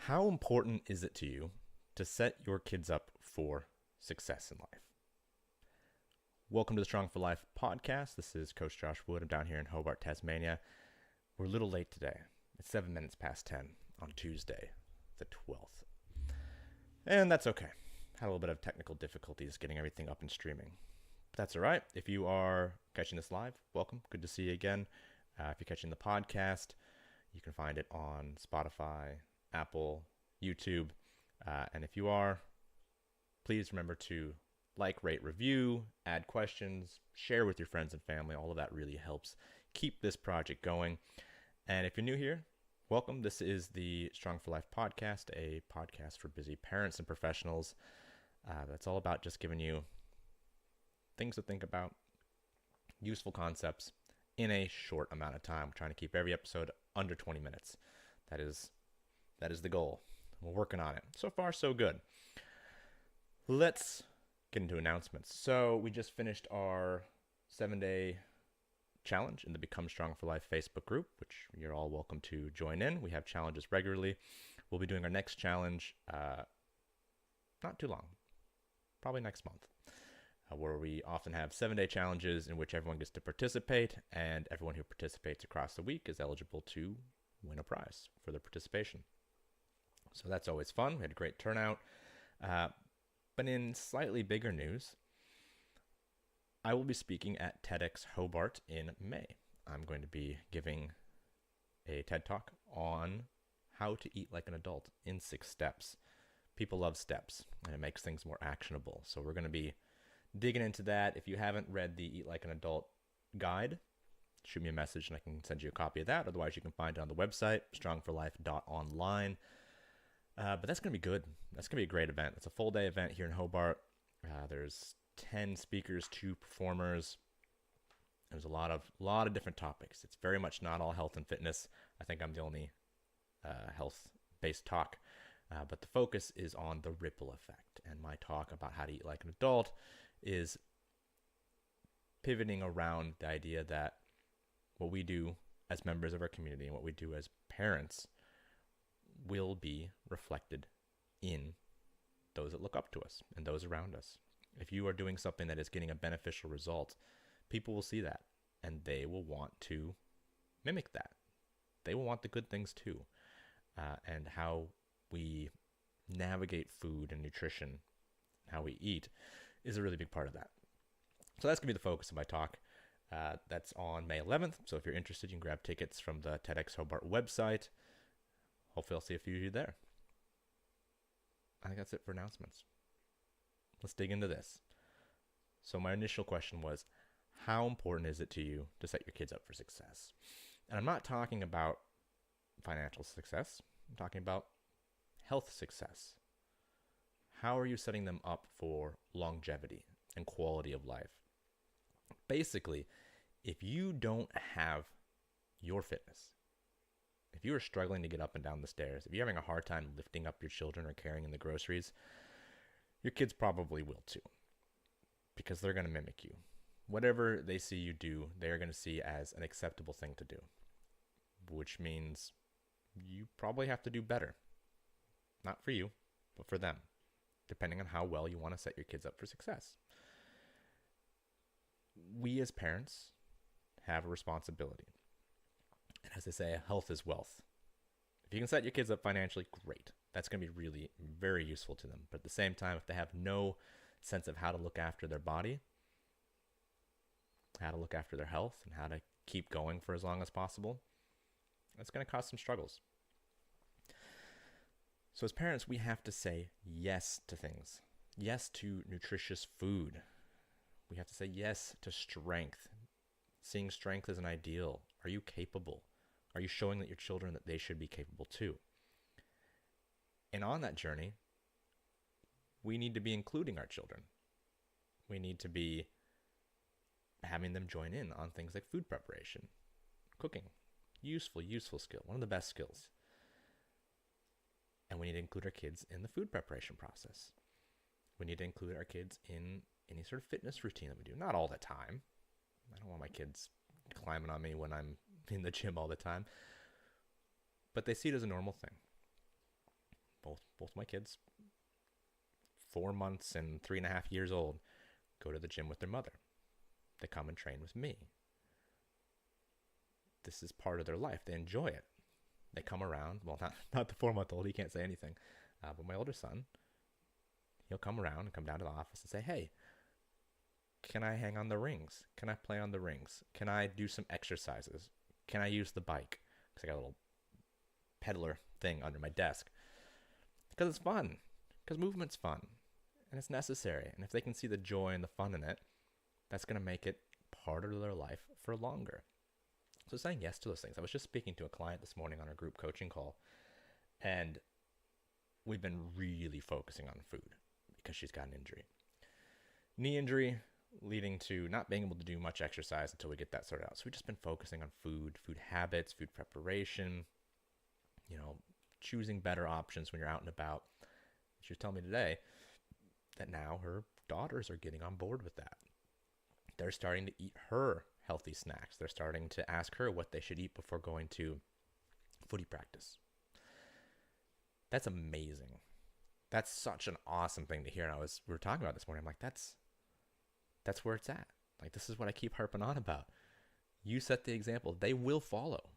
How important is it to you to set your kids up for success in life? Welcome to the Strong for Life podcast. This is Coach Josh Wood. I'm down here in Hobart, Tasmania. We're a little late today. It's 7 minutes past 10 on Tuesday, the 12th. And that's okay. Had a little bit of technical difficulties getting everything up and streaming. But that's all right. If you are catching this live, welcome. Good to see you again. If you're catching the podcast, you can find it on Spotify, Apple, YouTube. And if you are, please remember to like, rate, review, add questions, share with your friends and family. All of that really helps keep this project going. And if you're new here, welcome. This is the Strong for Life podcast, a podcast for busy parents and professionals. That's all about just giving you things to think about, useful concepts in a short amount of time. We're trying to keep every episode under 20 minutes. That is the goal. We're working on it. So far, so good. Let's get into announcements. So we just finished our 7-day challenge in the Become Strong for Life Facebook group, which you're all welcome to join in. We have challenges regularly. We'll be doing our next challenge not too long, probably next month, where we often have 7-day challenges in which everyone gets to participate, and everyone who participates across the week is eligible to win a prize for their participation. So that's always fun. We had a great turnout. But in slightly bigger news, I will be speaking at TEDx Hobart in May. I'm going to be giving a TED Talk on how to eat like an adult in 6 steps. People love steps, and it makes things more actionable. So we're going to be digging into that. If you haven't read the Eat Like an Adult guide, shoot me a message and I can send you a copy of that. Otherwise, you can find it on the website, strongforlife.online. But that's going to be good. That's going to be a great event. It's a full day event here in Hobart. There's 10 speakers, 2 performers. There's a lot of different topics. It's very much not all health and fitness. I think I'm the only health-based talk. But the focus is on the ripple effect. And my talk about how to eat like an adult is pivoting around the idea that what we do as members of our community and what we do as parents will be reflected in those that look up to us and those around us. If you are doing something that is getting a beneficial result, people will see that and they will want to mimic that. They will want the good things too. And how we navigate food and nutrition, how we eat, is a really big part of that. So that's going to be the focus of my talk. That's on May 11th. So if you're interested, you can grab tickets from the TEDx Hobart website. Hopefully I'll see a few of you there. I think that's it for announcements. Let's dig into this. So my initial question was, how important is it to you to set your kids up for success? And I'm not talking about financial success. I'm talking about health success. How are you setting them up for longevity and quality of life? Basically, if you don't have your fitness, if you are struggling to get up and down the stairs, if you're having a hard time lifting up your children or carrying in the groceries, your kids probably will too, because they're going to mimic you. Whatever they see you do, they are going to see as an acceptable thing to do, which means you probably have to do better. Not for you, but for them, depending on how well you want to set your kids up for success. We as parents have a responsibility. And as they say, health is wealth. If you can set your kids up financially, great. That's going to be really very useful to them. But at the same time, if they have no sense of how to look after their body, how to look after their health, and how to keep going for as long as possible, that's going to cause some struggles. So as parents, we have to say yes to things. Yes to nutritious food. We have to say yes to strength. Seeing strength as an ideal. Are you capable? Are you showing that your children that they should be capable too? And on that journey, we need to be including our children. We need to be having them join in on things like food preparation, cooking. Useful skill. One of the best skills. And we need to include our kids in the food preparation process. We need to include our kids in any sort of fitness routine that we do. Not all the time. I don't want my kids climbing on me when I'm in the gym all the time. But they see it as a normal thing. Both my kids, 4 months and 3.5 years old, go to the gym with their mother. They come and train with me. This is part of their life. They enjoy it. They come around. Well, not the 4-month-old. He can't say anything. But my older son, he'll come around and come down to the office and say, hey, can I hang on the rings? Can I play on the rings? Can I do some exercises? Can I use the bike? Because I got a little peddler thing under my desk. Because it's fun. Because movement's fun. And it's necessary. And if they can see the joy and the fun in it, that's going to make it part of their life for longer. So saying yes to those things. I was just speaking to a client this morning on our group coaching call, and we've been really focusing on food because she's got an injury. Knee injury leading to not being able to do much exercise until we get that sorted out. So we've just been focusing on food habits, food preparation, choosing better options when you're out and about. She was telling me today that now her daughters are getting on board with that. They're starting to eat her healthy snacks. They're starting to ask her what they should eat before going to footy practice. That's amazing. That's such an awesome thing to hear. And we were talking about this morning. I'm like, that's where it's at. Like, this is what I keep harping on about. You set the example. They will follow.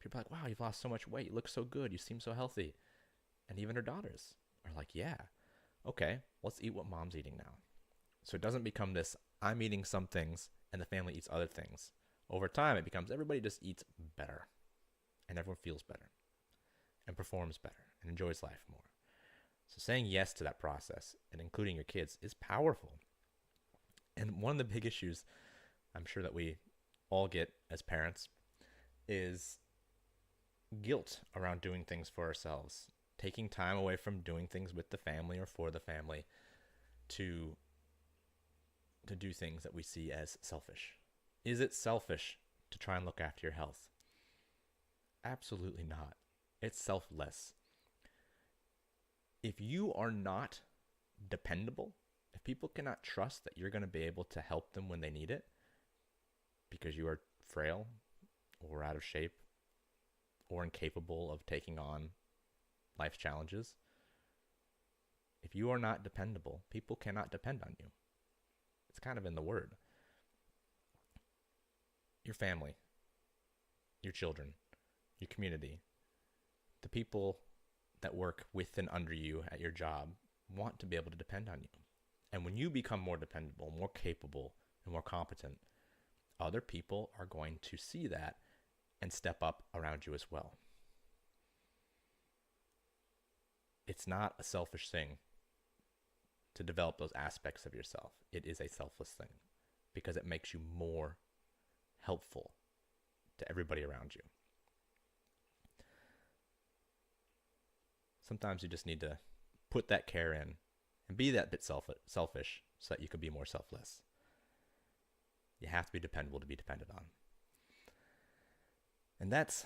People are like, wow, you've lost so much weight. You look so good. You seem so healthy. And even her daughters are like, yeah, okay, let's eat what mom's eating now. So it doesn't become this, I'm eating some things and the family eats other things. Over time, it becomes everybody just eats better and everyone feels better and performs better and enjoys life more. So saying yes to that process and including your kids is powerful. And one of the big issues I'm sure that we all get as parents is guilt around doing things for ourselves, taking time away from doing things with the family or for the family to do things that we see as selfish. Is it selfish to try and look after your health? Absolutely not. It's selfless. If you are not dependable, if people cannot trust that you're going to be able to help them when they need it because you are frail or out of shape or incapable of taking on life's challenges, if you are not dependable, people cannot depend on you. It's kind of in the word. Your family, your children, your community, the people that work with and under you at your job want to be able to depend on you. And when you become more dependable, more capable, and more competent, other people are going to see that and step up around you as well. It's not a selfish thing to develop those aspects of yourself. It is a selfless thing because it makes you more helpful to everybody around you. Sometimes you just need to put that care in and be that bit selfish so that you can be more selfless. You have to be dependable to be depended on. And that's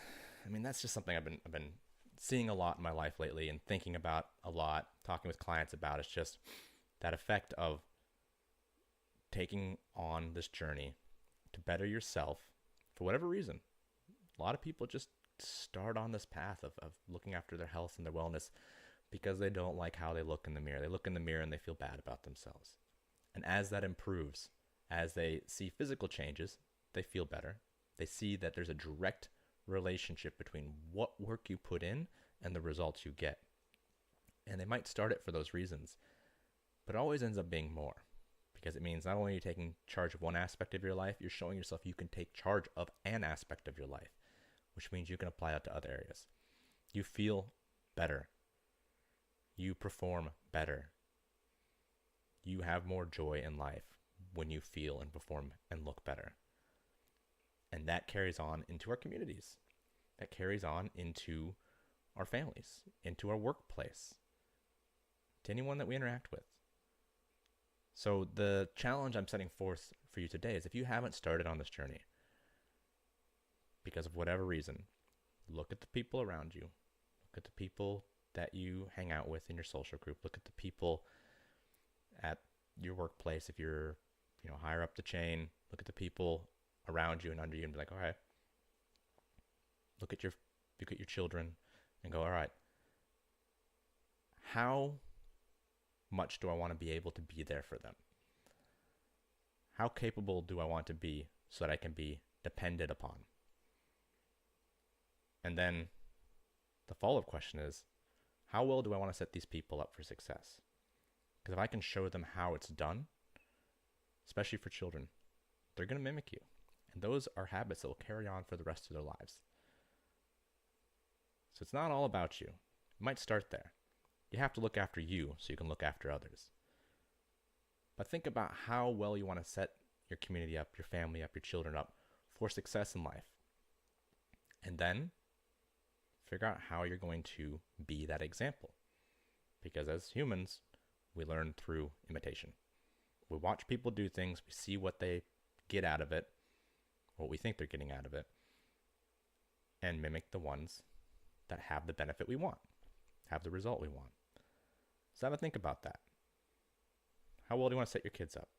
just something I've been seeing a lot in my life lately and thinking about a lot, talking with clients about. It's just that effect of taking on this journey to better yourself for whatever reason. A lot of people just start on this path of looking after their health and their wellness because they don't like how they look in the mirror. They look in the mirror and they feel bad about themselves. And as that improves, as they see physical changes, they feel better. They see that there's a direct relationship between what work you put in and the results you get. And they might start it for those reasons, but it always ends up being more, because it means not only are you taking charge of one aspect of your life, you're showing yourself you can take charge of an aspect of your life, which means you can apply that to other areas. You feel better. You perform better. You have more joy in life when you feel and perform and look better. And that carries on into our communities. That carries on into our families, into our workplace, to anyone that we interact with. So the challenge I'm setting forth for you today is, if you haven't started on this journey, because of whatever reason, look at the people around you. Look at the people that you hang out with in your social group. Look at the people at your workplace. If you're, higher up the chain, look at the people around you and under you and be like, all right, look at your children and go, all right, how much do I want to be able to be there for them? How capable do I want to be so that I can be depended upon? And then the follow-up question is, how well do I want to set these people up for success? Because if I can show them how it's done, especially for children, they're going to mimic you. And those are habits that will carry on for the rest of their lives. So it's not all about you. It might start there. You have to look after you so you can look after others. But think about how well you want to set your community up, your family up, your children up for success in life. And then figure out how you're going to be that example. Because as humans, we learn through imitation. We watch people do things, we see what they get out of it, what we think they're getting out of it, and mimic the ones that have the benefit we want, have the result we want. So have a think about that. How well do you want to set your kids up?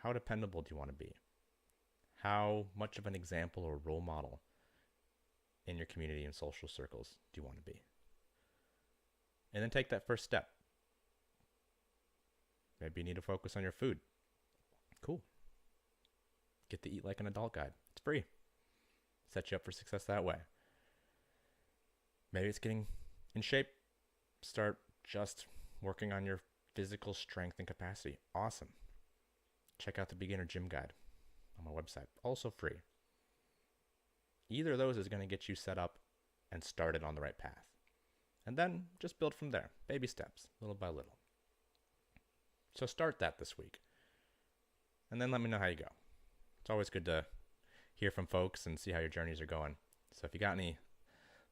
How dependable do you want to be? How much of an example or role model in your community and social circles do you want to be? And then take that first step. Maybe you need to focus on your food. Cool. Get the Eat Like an Adult guide. It's free. Set you up for success that way. Maybe it's getting in shape. Start just working on your physical strength and capacity. Awesome. Check out the beginner gym guide on my website. Also free. Either of those is going to get you set up and started on the right path. And then just build from there. Baby steps, little by little. So start that this week. And then let me know how you go. It's always good to hear from folks and see how your journeys are going. So if you got any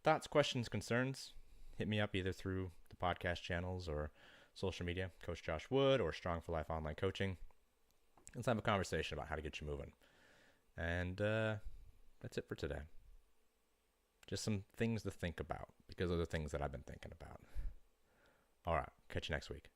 thoughts, questions, concerns, hit me up either through the podcast channels or social media, Coach Josh Wood or Strong for Life Online Coaching. Let's have a conversation about how to get you moving. And that's it for today. Just some things to think about because of the things that I've been thinking about. All right. Catch you next week.